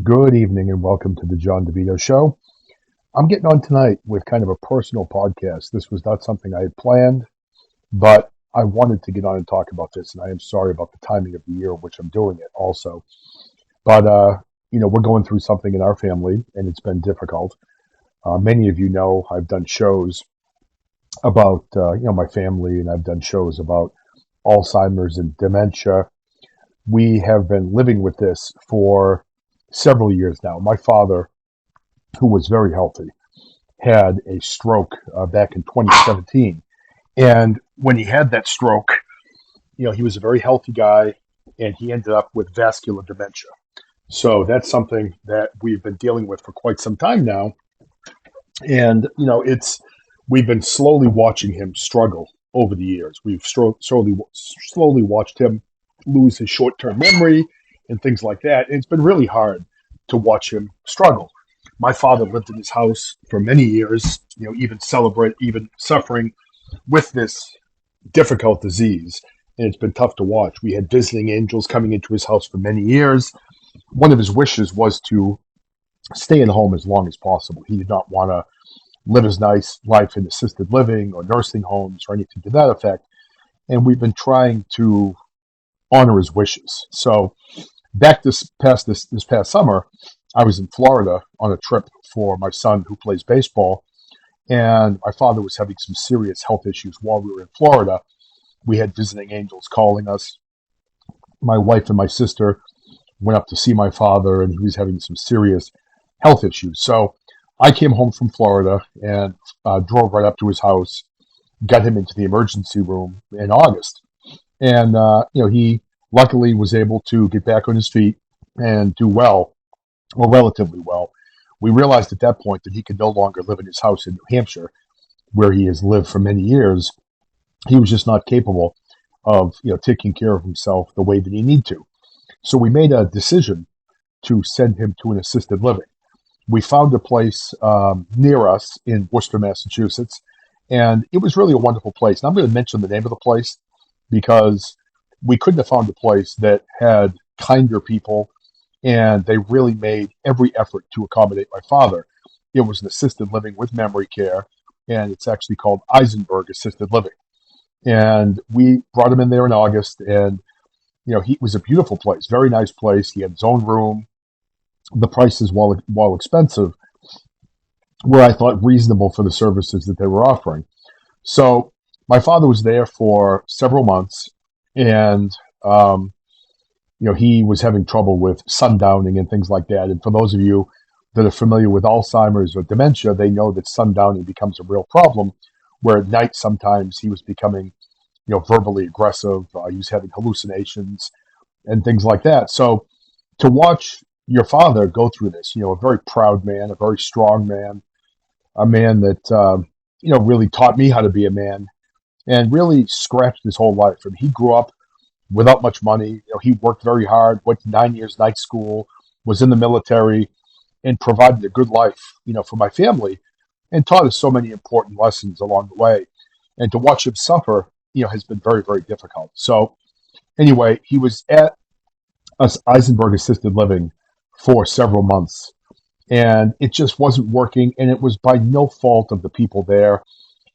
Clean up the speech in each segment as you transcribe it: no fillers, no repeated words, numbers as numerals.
Good evening and welcome to the John DeVito Show. I'm getting on tonight with kind of a personal podcast. This was not something I had planned, but I wanted to get on and talk about this, and I am sorry about the timing of the year in which I'm doing it also. But we're going through something in our family, and it's been difficult. Many of you know I've done shows about, my family, and I've done shows about Alzheimer's and dementia. We have been living with this for several years now. My father, who was very healthy, had a stroke back in 2017. And when he had that stroke, he was a very healthy guy and he ended up with vascular dementia. So that's something that we've been dealing with for quite some time now. And, we've been slowly watching him struggle over the years. We've slowly watched him lose his short term memory and things like that. And it's been really hard to watch him struggle. My father lived in his house for many years, even suffering with this difficult disease. And it's been tough to watch. We had visiting angels coming into his house for many years. One of his wishes was to stay at home as long as possible. He did not want to live his nice life in assisted living or nursing homes or anything to that effect. And we've been trying to honor his wishes. So back this past summer, I was in Florida on a trip for my son who plays baseball, and my father was having some serious health issues while we were in Florida. We had visiting angels calling us. My wife and my sister went up to see my father, and he was having some serious health issues. So I came home from Florida and drove right up to his house, got him into the emergency room in August. And, he luckily was able to get back on his feet and do well, or relatively well. We realized at that point that he could no longer live in his house in New Hampshire, where he has lived for many years. He was just not capable of, taking care of himself the way that he needed to. So we made a decision to send him to an assisted living. We found a place near us in Worcester, Massachusetts, and it was really a wonderful place. And I'm going to mention the name of the place because we couldn't have found a place that had kinder people, and they really made every effort to accommodate my father. It was an assisted living with memory care, and it's actually called Eisenberg Assisted Living. And we brought him in there in August, and he was a beautiful place, very nice place. He had his own room. The prices, while expensive, were I thought reasonable for the services that they were offering. So my father was there for several months, and he was having trouble with sundowning and things like that. And for those of you that are familiar with Alzheimer's or dementia, they know that sundowning becomes a real problem. Where at night sometimes he was becoming, verbally aggressive. He was having hallucinations and things like that. So to watch your father go through this, a very proud man, a very strong man, a man that really taught me how to be a man, and really scratched his whole life. I mean, he grew up without much money. He worked very hard, went to 9 years night school, was in the military, and provided a good life, for my family, and taught us so many important lessons along the way. And to watch him suffer, has been very, very difficult. So anyway, he was at us Eisenberg Assisted Living for several months, and it just wasn't working. And it was by no fault of the people there.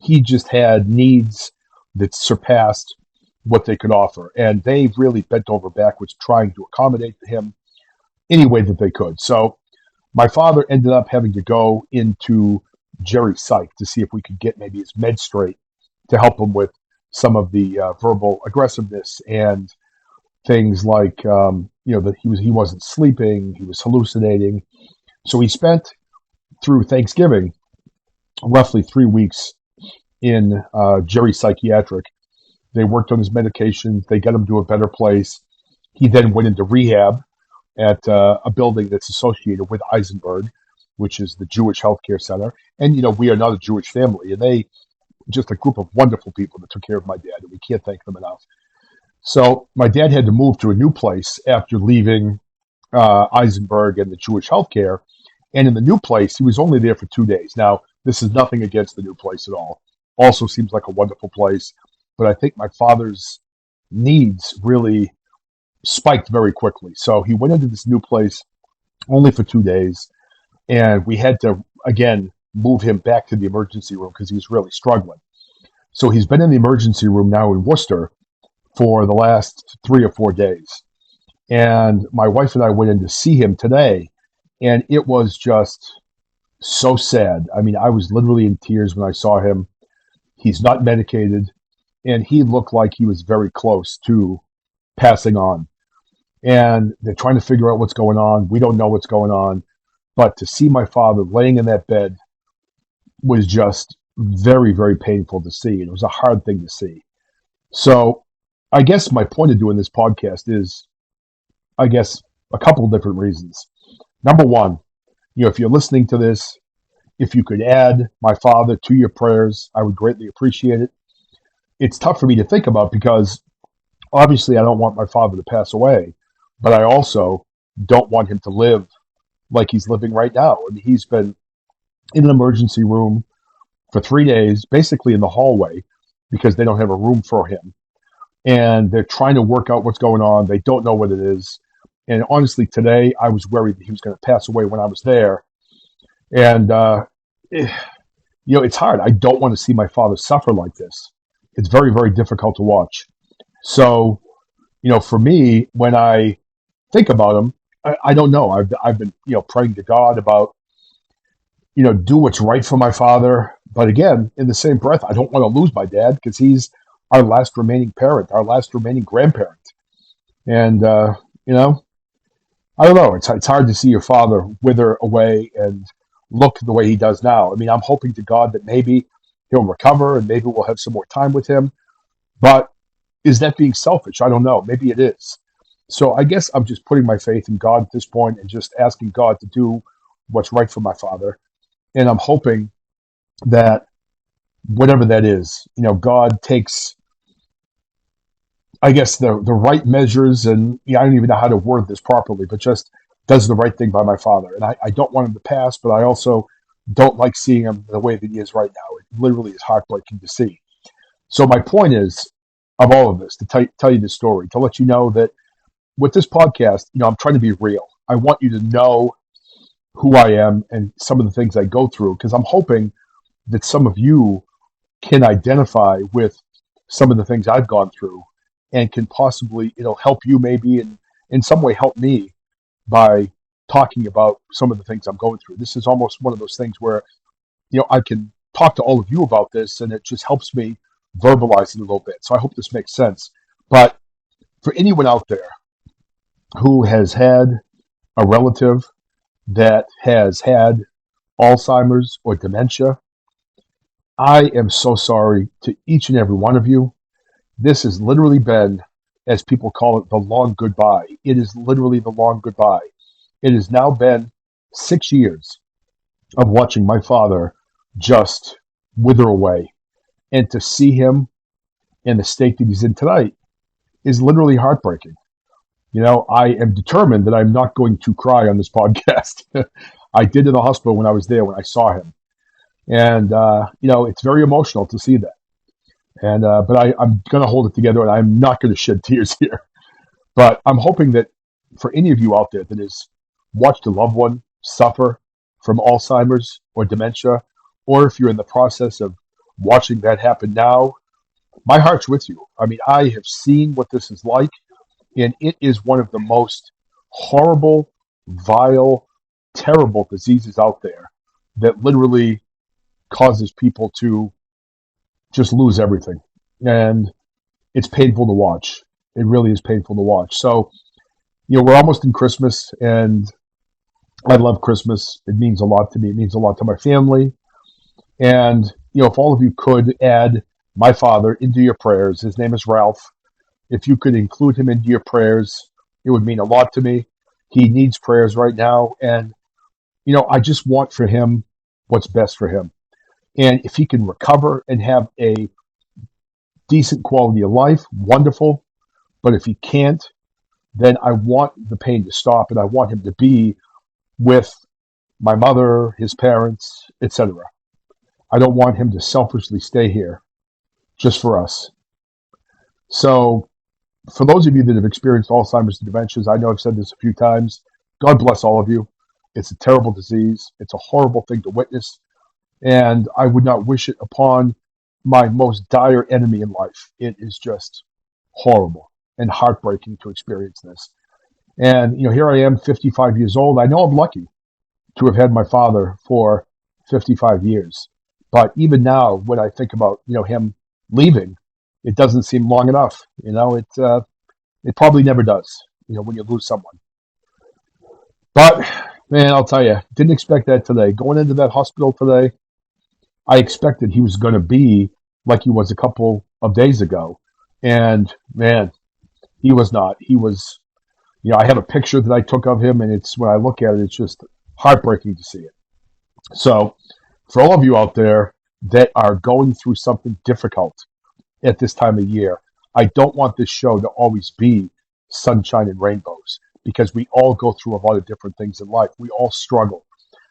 He just had needs that surpassed what they could offer, and they really bent over backwards trying to accommodate him any way that they could. So my father ended up having to go into Jerry Psych to see if we could get maybe his med straight to help him with some of the verbal aggressiveness and things like that he wasn't sleeping, he was hallucinating. So he spent through Thanksgiving roughly 3 weeks in Jerry Psychiatric. They worked on his medications. They got him to a better place. He then went into rehab at a building that's associated with Eisenberg, which is the Jewish Healthcare Center. And, we are not a Jewish family. And they, just a group of wonderful people that took care of my dad, and we can't thank them enough. So my dad had to move to a new place after leaving Eisenberg and the Jewish Healthcare. And in the new place, he was only there for 2 days. Now, this is nothing against the new place at all. Also seems like a wonderful place. But I think my father's needs really spiked very quickly. So he went into this new place only for 2 days. And we had to, again, move him back to the emergency room because he was really struggling. So he's been in the emergency room now in Worcester for the last 3 or 4 days. And my wife and I went in to see him today, and it was just so sad. I mean, I was literally in tears when I saw him. He's not medicated, and he looked like he was very close to passing on. And they're trying to figure out what's going on. We don't know what's going on. But to see my father laying in that bed was just very, very painful to see. It was a hard thing to see. So I guess my point of doing this podcast is, I guess, a couple of different reasons. Number one, if you're listening to this, if you could add my father to your prayers, I would greatly appreciate it. It's tough for me to think about because obviously I don't want my father to pass away, but I also don't want him to live like he's living right now. I mean, he's been in an emergency room for 3 days, basically in the hallway, because they don't have a room for him. And they're trying to work out what's going on. They don't know what it is. And honestly, today I was worried that he was going to pass away when I was there. And, it's hard. I don't want to see my father suffer like this. It's very, very difficult to watch. So, for me, when I think about him, I don't know. I've been, praying to God about, do what's right for my father. But again, in the same breath, I don't want to lose my dad because he's our last remaining parent, our last remaining grandparent. And, I don't know. It's hard to see your father wither away and look the way he does now. I mean, I'm hoping to God that maybe he'll recover and maybe we'll have some more time with him. But is that being selfish? I don't know. Maybe it is. So I guess I'm just putting my faith in God at this point and just asking God to do what's right for my father. And I'm hoping that whatever that is, God takes, I guess, the right measures, and I don't even know how to word this properly, but just does the right thing by my father. And I don't want him to pass, but I also don't like seeing him the way that he is right now. It literally is heartbreaking to see. So my point is, of all of this, to tell you this story, to let you know that with this podcast, I'm trying to be real. I want you to know who I am and some of the things I go through, because I'm hoping that some of you can identify with some of the things I've gone through and can possibly, help you maybe and in some way help me by talking about some of the things I'm going through. This is almost one of those things where, I can talk to all of you about this and it just helps me verbalize it a little bit. So I hope this makes sense. But for anyone out there who has had a relative that has had Alzheimer's or dementia, I am so sorry to each and every one of you. This has literally been, as people call it, the long goodbye. It is literally the long goodbye. It has now been 6 years of watching my father just wither away. And to see him in the state that he's in tonight is literally heartbreaking. I am determined that I'm not going to cry on this podcast. I did in the hospital when I was there, when I saw him. And, it's very emotional to see that. And but I'm going to hold it together, and I'm not going to shed tears here. But I'm hoping that for any of you out there that has watched a loved one suffer from Alzheimer's or dementia, or if you're in the process of watching that happen now, my heart's with you. I mean, I have seen what this is like, and it is one of the most horrible, vile, terrible diseases out there that literally causes people to just lose everything. And it's painful to watch. It really is painful to watch. So, we're almost in Christmas, and I love Christmas. It means a lot to me. It means a lot to my family. And, if all of you could add my father into your prayers, his name is Ralph. If you could include him into your prayers, it would mean a lot to me. He needs prayers right now. And, I just want for him what's best for him. And if he can recover and have a decent quality of life, wonderful. But if he can't, then I want the pain to stop, and I want him to be with my mother, his parents, etc. I don't want him to selfishly stay here just for us. So for those of you that have experienced Alzheimer's and dementias, I know I've said this a few times, God bless all of you. It's a terrible disease. It's a horrible thing to witness, and I would not wish it upon my most dire enemy in life. It is just horrible and heartbreaking to experience this. And here I am, 55 years old. I know I'm lucky to have had my father for 55 years. But even now, when I think about him leaving, it doesn't seem long enough. It probably never does. When you lose someone. But man, I'll tell you, didn't expect that today. Going into that hospital today, I expected he was going to be like he was a couple of days ago, and man, he was not. He was. I have a picture that I took of him, and it's when I look at it, it's just heartbreaking to see it. So, for all of you out there that are going through something difficult at this time of year, I don't want this show to always be sunshine and rainbows because we all go through a lot of different things in life. We all struggle.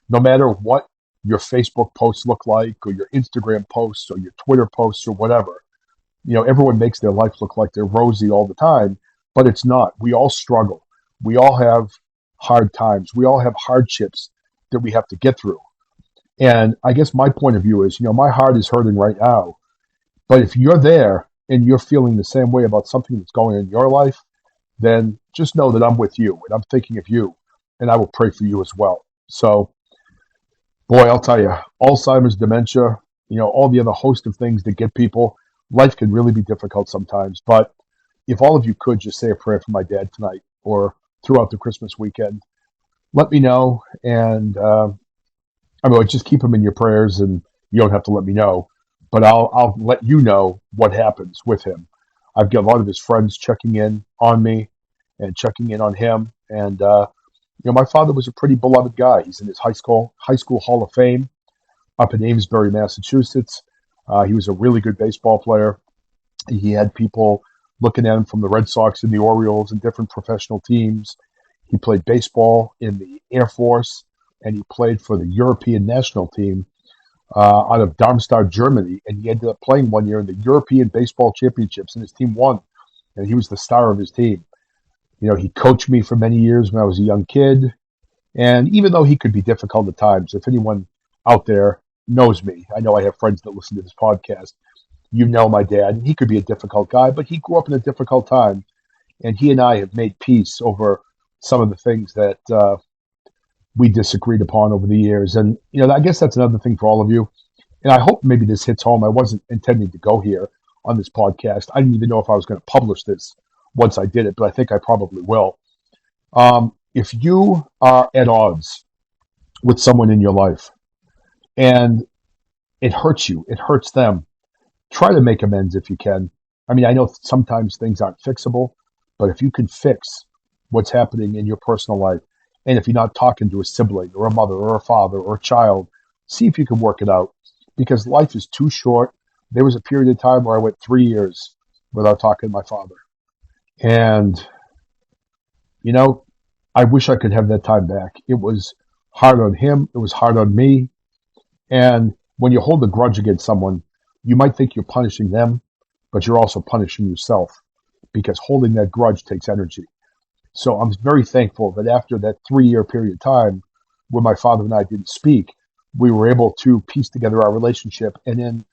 No matter what your Facebook posts look like, or your Instagram posts, or your Twitter posts, or whatever, everyone makes their life look like they're rosy all the time, but it's not. We all struggle. We all have hard times. We all have hardships that we have to get through. And I guess my point of view is, my heart is hurting right now. But if you're there and you're feeling the same way about something that's going on in your life, then just know that I'm with you and I'm thinking of you and I will pray for you as well. So, boy, I'll tell you, Alzheimer's, dementia, all the other host of things that get people, life can really be difficult sometimes. But if all of you could just say a prayer for my dad tonight or throughout the Christmas weekend, let me know. And just keep him in your prayers, and you don't have to let me know, but I'll let you know what happens with him. I've got a lot of his friends checking in on me and checking in on him. And my father was a pretty beloved guy. He's in his high school Hall of Fame up in Amesbury, Massachusetts. He was a really good baseball player. He had people looking at him from the Red Sox and the Orioles and different professional teams. He played baseball in the Air Force, and he played for the European national team out of Darmstadt, Germany. And he ended up playing one year in the European Baseball Championships, and his team won. And he was the star of his team. He coached me for many years when I was a young kid. And even though he could be difficult at times, if anyone out there knows me, I know I have friends that listen to this podcast, my dad, and he could be a difficult guy, but he grew up in a difficult time. And he and I have made peace over some of the things that we disagreed upon over the years. And, I guess that's another thing for all of you. And I hope maybe this hits home. I wasn't intending to go here on this podcast. I didn't even know if I was going to publish this once I did it, but I think I probably will. If you are at odds with someone in your life and it hurts you, it hurts them, try to make amends if you can. I know sometimes things aren't fixable, but if you can fix what's happening in your personal life, and if you're not talking to a sibling or a mother or a father or a child, see if you can work it out, because life is too short. There was a period of time where I went 3 years without talking to my father. And, I wish I could have that time back. It was hard on him. It was hard on me. And when you hold a grudge against someone, you might think you're punishing them, but you're also punishing yourself, because holding that grudge takes energy. So I'm very thankful that after that 3-year period of time where my father and I didn't speak, we were able to piece together our relationship. And in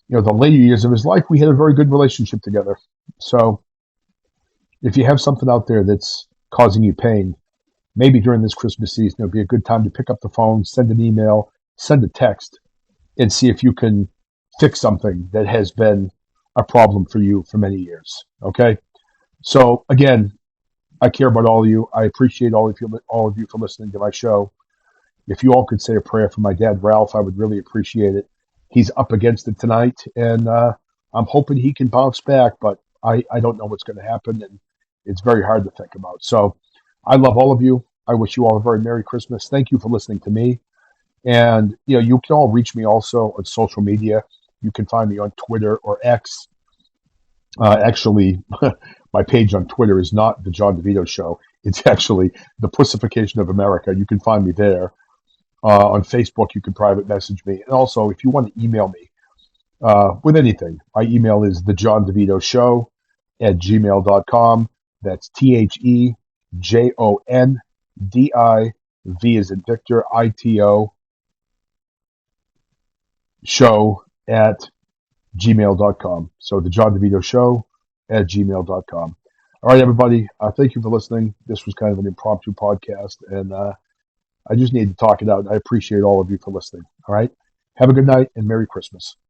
the later years of his life, we had a very good relationship together. So if you have something out there that's causing you pain, maybe during this Christmas season, it'll be a good time to pick up the phone, send an email, send a text, and see if you can fix something that has been a problem for you for many years. Okay? So again, I care about all of you. I appreciate all of you for listening to my show. If you all could say a prayer for my dad, Ralph, I would really appreciate it. He's up against it tonight, and I'm hoping he can bounce back, but I don't know what's going to happen, and it's very hard to think about. So I love all of you. I wish you all a very Merry Christmas. Thank you for listening to me. And, you can all reach me also on social media. You can find me on Twitter or X. Actually, my page on Twitter is not the John DeVito Show. It's actually the Pussification of America. You can find me there. On Facebook, you can private message me. And also, if you want to email me with anything, my email is thejohndevitoshow@gmail.com. That's TheJohnDiVito V is in Victor, ITO show at gmail.com. So the John DeVito show at gmail.com. All right, everybody. Thank you for listening. This was kind of an impromptu podcast, and I just needed to talk it out. I appreciate all of you for listening. All right. Have a good night and Merry Christmas.